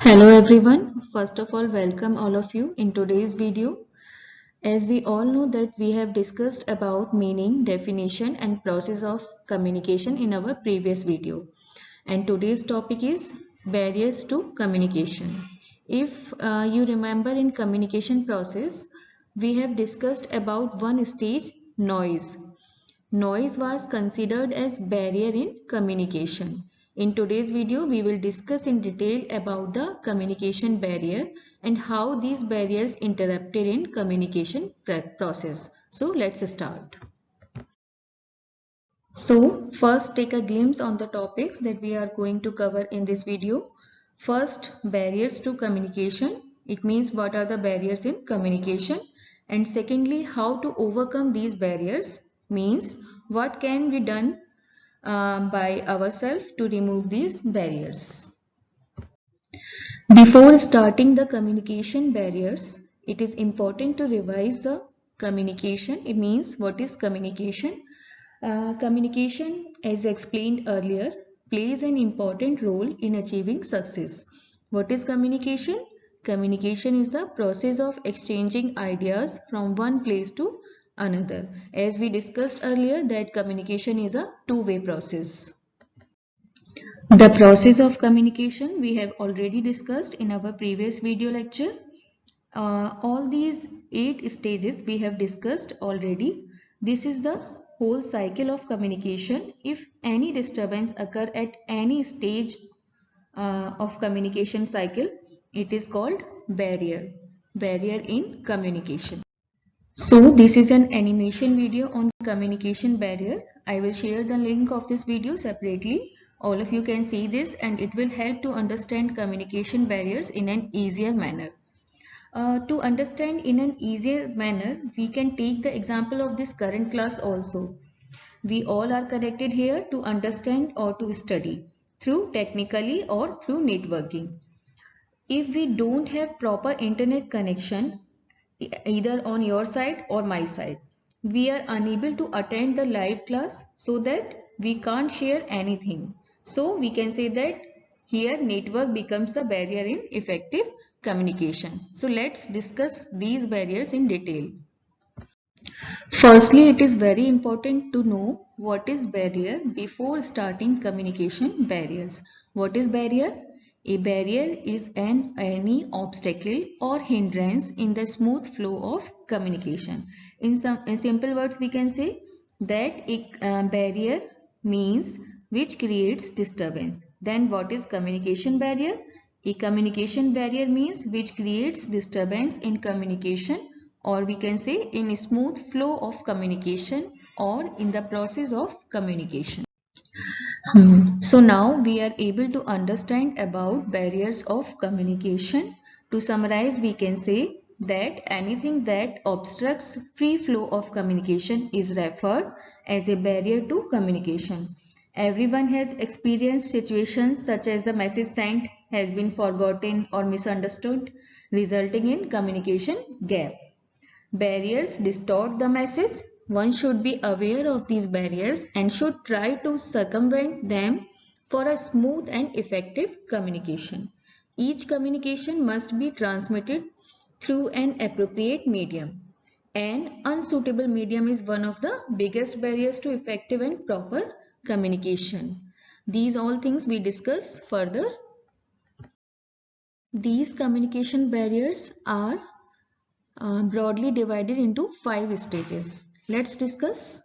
Hello everyone. First of all, welcome all of you in today's video. As we all know that we have discussed about meaning, definition and process of communication in our previous video. And today's topic is barriers to communication. If you remember in communication process, we have discussed about one stage, noise. Noise was considered as barrier in communication. In today's video, we will discuss in detail about the communication barrier and how these barriers interrupted in communication process. So let's start. So first take a glimpse on the topics that we are going to cover in this video. First, barriers to communication. It means what are the barriers in communication. And secondly, how to overcome these barriers means what can be done by ourselves to remove these barriers. Before starting the communication barriers, it is important to revise the communication. It means what is communication? Communication, as explained earlier, plays an important role in achieving success. What is communication? Communication is the process of exchanging ideas from one place to another. As we discussed earlier, that communication is a two-way process. The process of communication we have already discussed in our previous video lecture. All these 8 stages we have discussed already. This is the whole cycle of communication. If any disturbance occur at any stage of communication cycle, it is called barrier in communication. So this is an animation video on communication barrier. I will share the link of this video separately. All of you can see this and it will help to understand communication barriers in an easier manner. To understand in an easier manner, we can take the example of this current class also. We all are connected here to understand or to study through technically or through networking. If we don't have proper internet connection, either on your side or my side, we are unable to attend the live class, so that we can't share anything. So we can say that here network becomes the barrier in effective communication. So let's discuss these barriers in detail. Firstly, it is very important to know what is barrier before starting communication barriers. What is barrier? A barrier is any obstacle or hindrance in the smooth flow of communication. In simple words, we can say that a barrier means which creates disturbance. Then what is communication barrier? A communication barrier means which creates disturbance in communication, or we can say in a smooth flow of communication or in the process of communication. So now we are able to understand about barriers of communication. To summarize, we can say that anything that obstructs free flow of communication is referred as a barrier to communication. Everyone has experienced situations such as the message sent has been forgotten or misunderstood, resulting in communication gap. Barriers distort the message. One should be aware of these barriers and should try to circumvent them for a smooth and effective communication. Each communication must be transmitted through an appropriate medium. An unsuitable medium is one of the biggest barriers to effective and proper communication. These all things we discuss further. These communication barriers are broadly divided into 5 stages. Let's discuss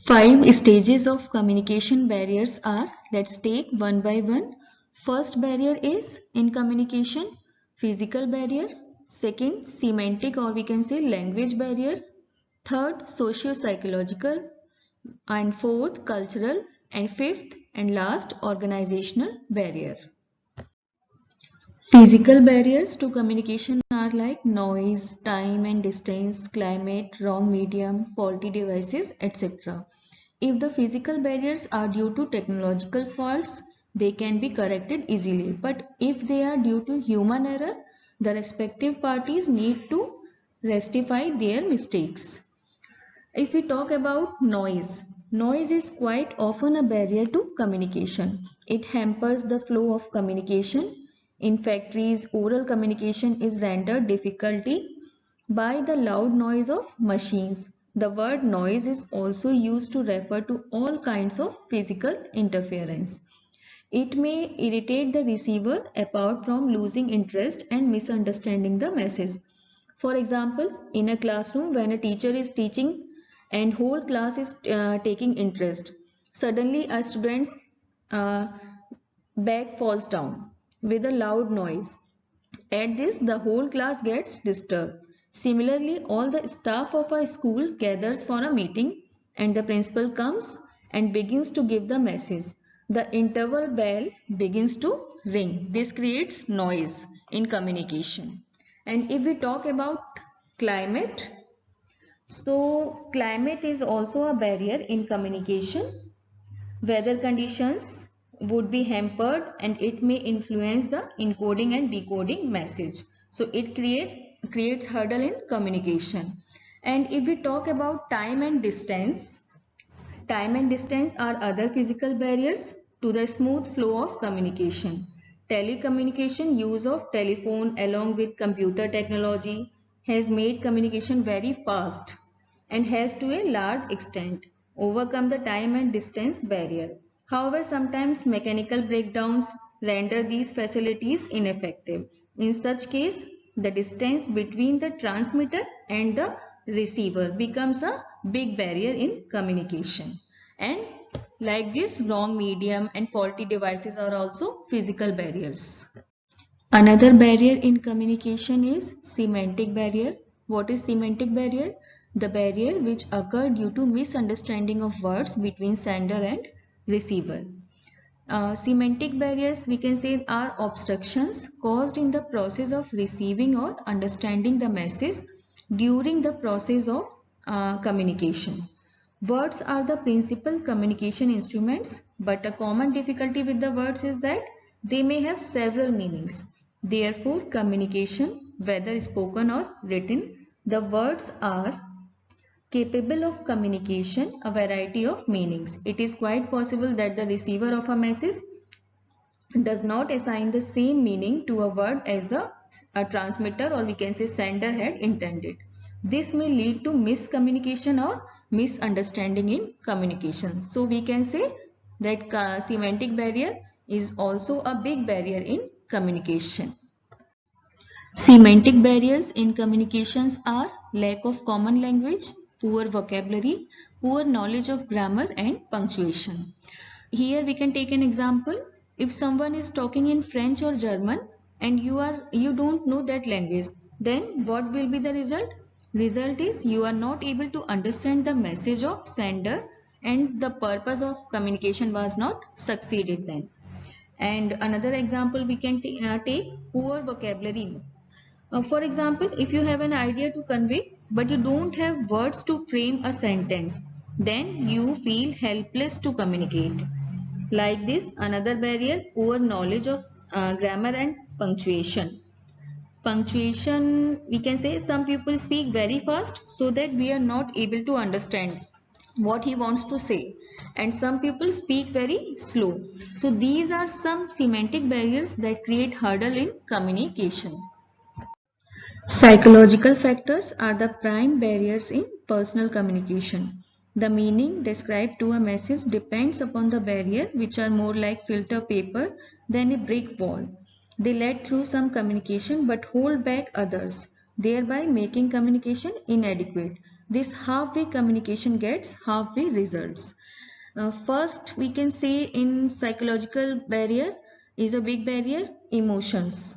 5 stages of communication barriers are. Let's take one by one. First barrier is in communication, physical barrier. Second, semantic or we can say language barrier. Third, socio-psychological. And fourth, cultural. And fifth and last, organizational barrier. Physical barriers to communication are like noise, time and distance, climate, wrong medium, faulty devices, etc. If the physical barriers are due to technological faults, they can be corrected easily. But if they are due to human error, the respective parties need to rectify their mistakes. If we talk about noise, Noise is quite often a barrier to communication. It hampers the flow of communication. In factories, oral communication is rendered difficulty by the loud noise of machines. The word noise is also used to refer to all kinds of physical interference. It may irritate the receiver apart from losing interest and misunderstanding the message. For example, in a classroom when a teacher is teaching and whole class is taking interest, suddenly a student's uh, bag falls down with a loud noise. At this, the whole class gets disturbed. Similarly, all the staff of a school gathers for a meeting and the principal comes and begins to give the message. The interval bell begins to ring. This creates noise in communication. And if we talk about climate, so climate is also a barrier in communication. Weather conditions would be hampered and it may influence the encoding and decoding message. So it creates hurdle in communication. And if we talk about time and distance are other physical barriers to the smooth flow of communication. Telecommunication use of telephone along with computer technology has made communication very fast and has to a large extent overcome the time and distance barrier. However, sometimes mechanical breakdowns render these facilities ineffective. In such case, the distance between the transmitter and the receiver becomes a big barrier in communication. And like this, wrong medium and faulty devices are also physical barriers. Another barrier in communication is semantic barrier. What is semantic barrier? The barrier which occur due to misunderstanding of words between sender and receiver. Semantic barriers we can say are obstructions caused in the process of receiving or understanding the message during the process of communication. Words are the principal communication instruments, but a common difficulty with the words is that they may have several meanings. Therefore, communication, whether spoken or written, the words are capable of communication a variety of meanings. It is quite possible that the receiver of a message does not assign the same meaning to a word as the a transmitter or we can say sender had intended. This may lead to miscommunication or misunderstanding in communication. So we can say that semantic barrier is also a big barrier in communication. Semantic barriers in communications are lack of common language, poor vocabulary, poor knowledge of grammar and punctuation. Here we can take an example. If someone is talking in French or German and you don't know that language, then what will be the result? Result is you are not able to understand the message of sender and the purpose of communication was not succeeded then. And another example we can take poor vocabulary. For example, if you have an idea to convey but you don't have words to frame a sentence, then you feel helpless to communicate. Like this, another barrier, poor knowledge of grammar and punctuation. Punctuation, we can say some people speak very fast so that we are not able to understand what he wants to say, and some people speak very slow. So these are some semantic barriers that create hurdle in communication. Psychological factors are the prime barriers in personal communication. The meaning described to a message depends upon the barrier, which are more like filter paper than a brick wall. They let through some communication but hold back others, thereby making communication inadequate. This halfway communication gets halfway results. First, we can say in psychological barrier is a big barrier, emotions.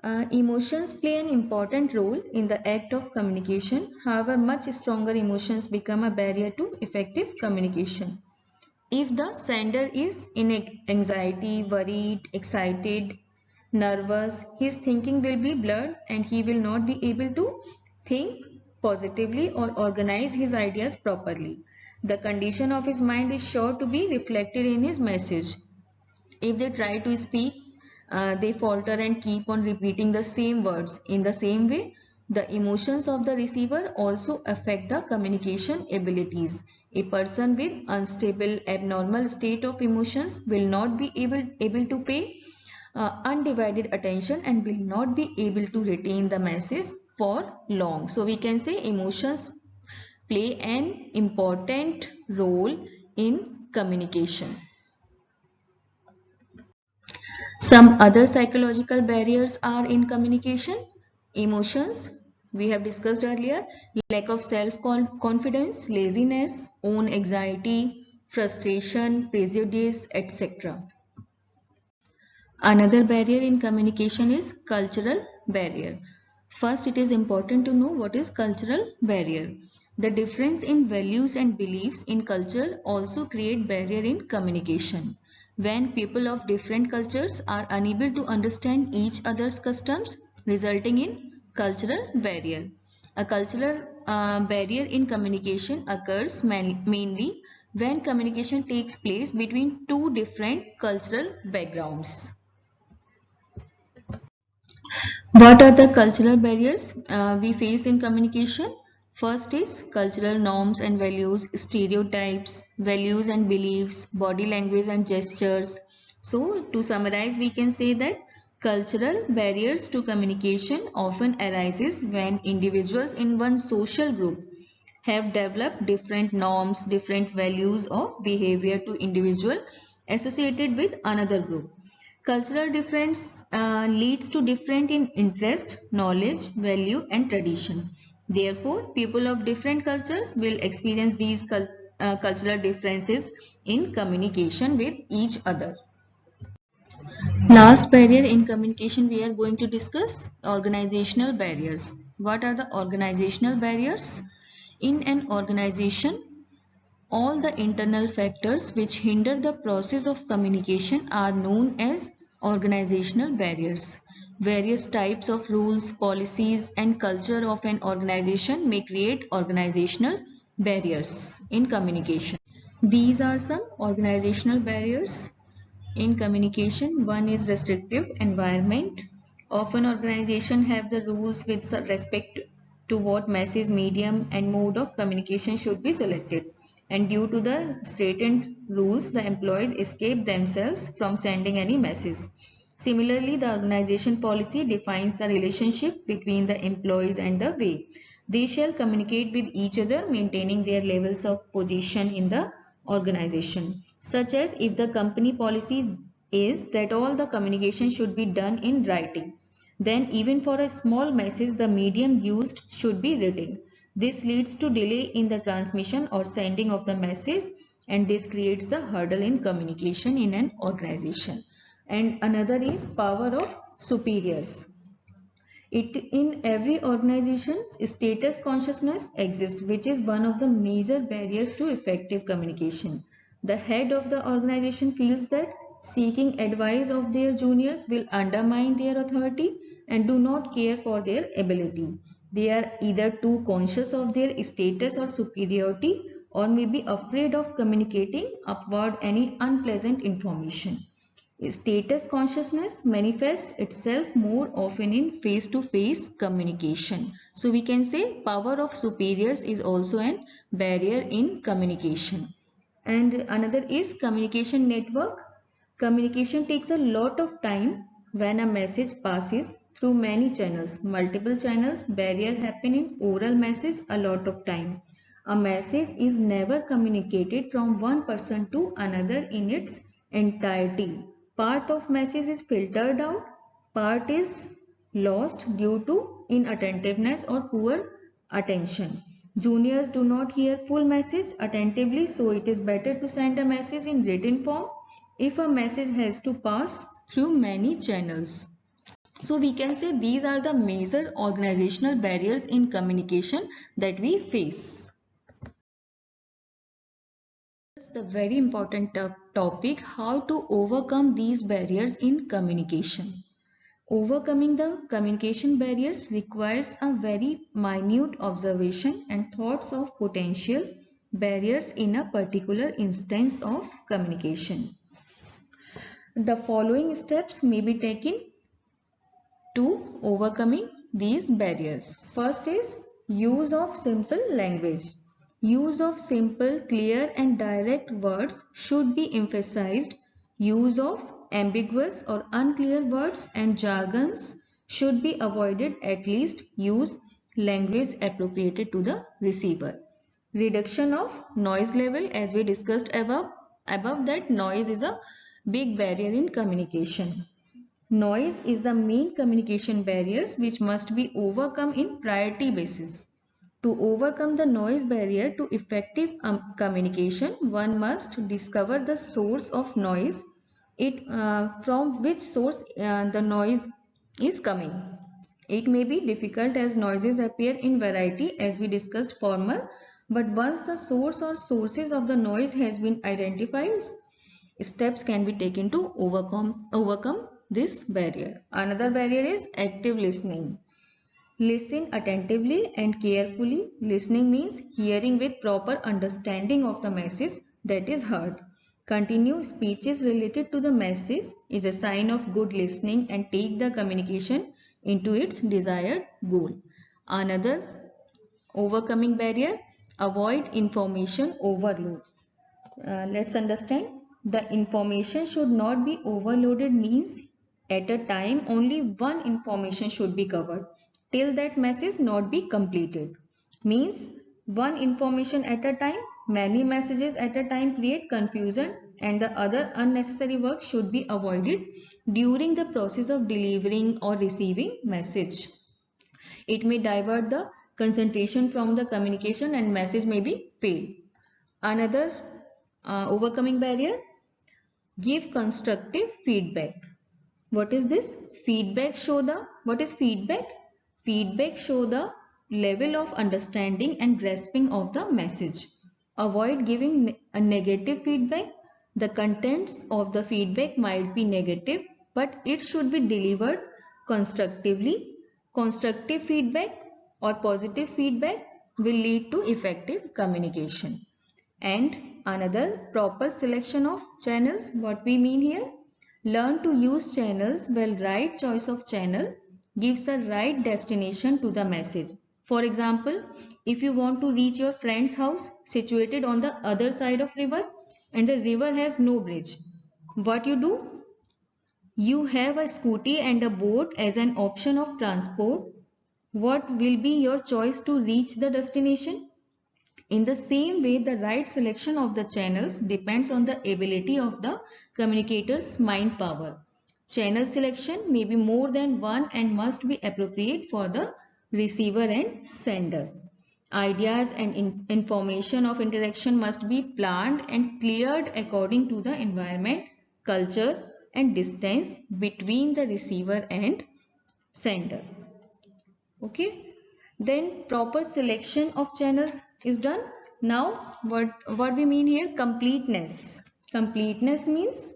Emotions play an important role in the act of communication. However, much stronger emotions become a barrier to effective communication. If the sender is in anxiety, worried, excited, nervous, his thinking will be blurred and he will not be able to think positively or organize his ideas properly. The condition of his mind is sure to be reflected in his message. If they try to speak, they falter and keep on repeating the same words in the same way. The emotions of the receiver also affect the communication abilities. A person with unstable, abnormal state of emotions will not be able to pay undivided attention and will not be able to retain the message for long. So we can say emotions play an important role in communication. Some other psychological barriers are in communication. Emotions, we have discussed earlier, lack of self-confidence, laziness, own anxiety, frustration, prejudice, etc. Another barrier in communication is cultural barrier. First, it is important to know what is cultural barrier. The difference in values and beliefs in culture also create barrier in communication. When people of different cultures are unable to understand each other's customs, resulting in cultural barrier. A cultural barrier in communication occurs mainly when communication takes place between two different cultural backgrounds. What are the cultural barriers we face in communication? First is cultural norms and values, stereotypes, values and beliefs, body language and gestures. So, to summarize, we can say that cultural barriers to communication often arises when individuals in one social group have developed different norms, different values of behavior to individual associated with another group. Cultural difference leads to different in interest, knowledge, value and tradition. Therefore, people of different cultures will experience these cultural differences in communication with each other. Last barrier in communication we are going to discuss organizational barriers. What are the organizational barriers? In an organization, all the internal factors which hinder the process of communication are known as organizational barriers. Various types of rules, policies, and culture of an organization may create organizational barriers in communication. These are some organizational barriers in communication. One is restrictive environment. Often organizations have the rules with respect to what message, medium and mode of communication should be selected. And due to the straitened rules, the employees escape themselves from sending any message. Similarly, the organization policy defines the relationship between the employees and the way they shall communicate with each other, maintaining their levels of position in the organization. Such as if the company policy is that all the communication should be done in writing, then even for a small message the medium used should be written. This leads to delay in the transmission or sending of the message, and this creates the hurdle in communication in an organization. And another is power of superiors. In every organization, status consciousness exists, which is one of the major barriers to effective communication. The head of the organization feels that seeking advice of their juniors will undermine their authority and do not care for their ability. They are either too conscious of their status or superiority, or may be afraid of communicating upward any unpleasant information. Status consciousness manifests itself more often in face-to-face communication. So we can say power of superiors is also an barrier in communication. And another is communication network. Communication takes a lot of time when a message passes through many channels. Multiple channels barrier happen in oral message a lot of time. A message is never communicated from one person to another in its entirety. Part of message is filtered out, part is lost due to inattentiveness or poor attention. Juniors do not hear full message attentively, so it is better to send a message in written form if a message has to pass through many channels. So we can say these are the major organizational barriers in communication that we face. The very important topic, how to overcome these barriers in communication. Overcoming the communication barriers requires a very minute observation and thoughts of potential barriers in a particular instance of communication. The following steps may be taken to overcoming these barriers. First is use of simple language. Use of simple, clear and direct words should be emphasized. Use of ambiguous or unclear words and jargons should be avoided. At least use language appropriated to the receiver. Reduction of noise level, as we discussed above that noise is a big barrier in communication. Noise is the main communication barriers which must be overcome in priority basis. To overcome the noise barrier to effective communication, one must discover the source of noise, from which source the noise is coming. It may be difficult as noises appear in variety as we discussed former, but once the source or sources of the noise has been identified, steps can be taken to overcome this barrier. Another barrier is active listening. Listen attentively and carefully. Listening means hearing with proper understanding of the message that is heard. Continue speeches related to the message is a sign of good listening and take the communication into its desired goal. Another overcoming barrier, avoid information overload. Let's understand. The information should not be overloaded means at a time only one information should be covered till that message not be completed. Means one information at a time, many messages at a time create confusion and the other unnecessary work should be avoided during the process of delivering or receiving message. It may divert the concentration from the communication and message may be failed. Another overcoming barrier, give constructive feedback. What is this? What is feedback? Feedback show the level of understanding and grasping of the message. Avoid giving a negative feedback. The contents of the feedback might be negative, but it should be delivered constructively. Constructive feedback or positive feedback will lead to effective communication. And another, proper selection of channels. What we mean here? Learn to use channels well. Right choice of channel gives a right destination to the message. For example, if you want to reach your friend's house situated on the other side of river and the river has no bridge, what you do? You have a scooty and a boat as an option of transport. What will be your choice to reach the destination? In the same way, the right selection of the channels depends on the ability of the communicator's mind power. Channel selection may be more than one and must be appropriate for the receiver and sender. Ideas and information of interaction must be planned and cleared according to the environment, culture and distance between the receiver and sender. Okay. Then proper selection of channels is done. Now what we mean here? Completeness. Completeness means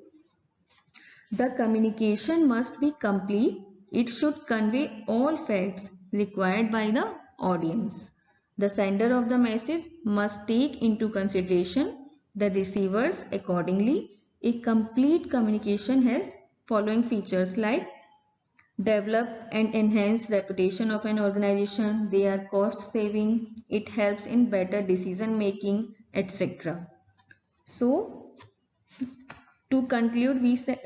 the communication must be complete. It should convey all facts required by the audience. The sender of the message must take into consideration the receivers accordingly. A complete communication has following features like develop and enhance reputation of an organization. They are cost saving. It helps in better decision making, etc. So to conclude, we say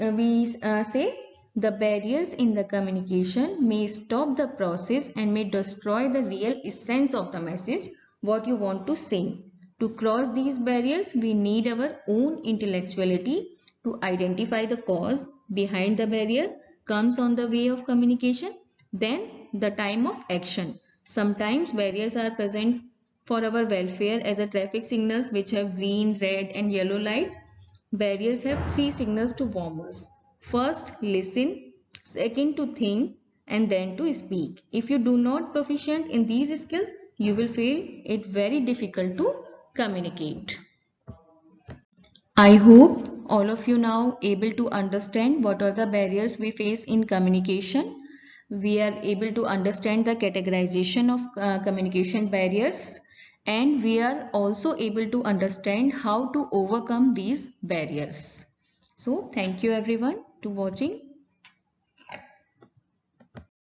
the barriers in the communication may stop the process and may destroy the real essence of the message what you want to say. To cross these barriers, we need our own intellectuality to identify the cause behind the barrier comes on the way of communication. Then the time of action. Sometimes barriers are present for our welfare as a traffic signals which have green, red and yellow light. Barriers have three signals to warn us. First, listen. Second, to think. And then to speak. If you do not proficient in these skills, you will find it very difficult to communicate. I hope all of you now able to understand what are the barriers we face in communication. We are able to understand the categorization of communication barriers, and we are also able to understand how to overcome these barriers. So thank you everyone to watching.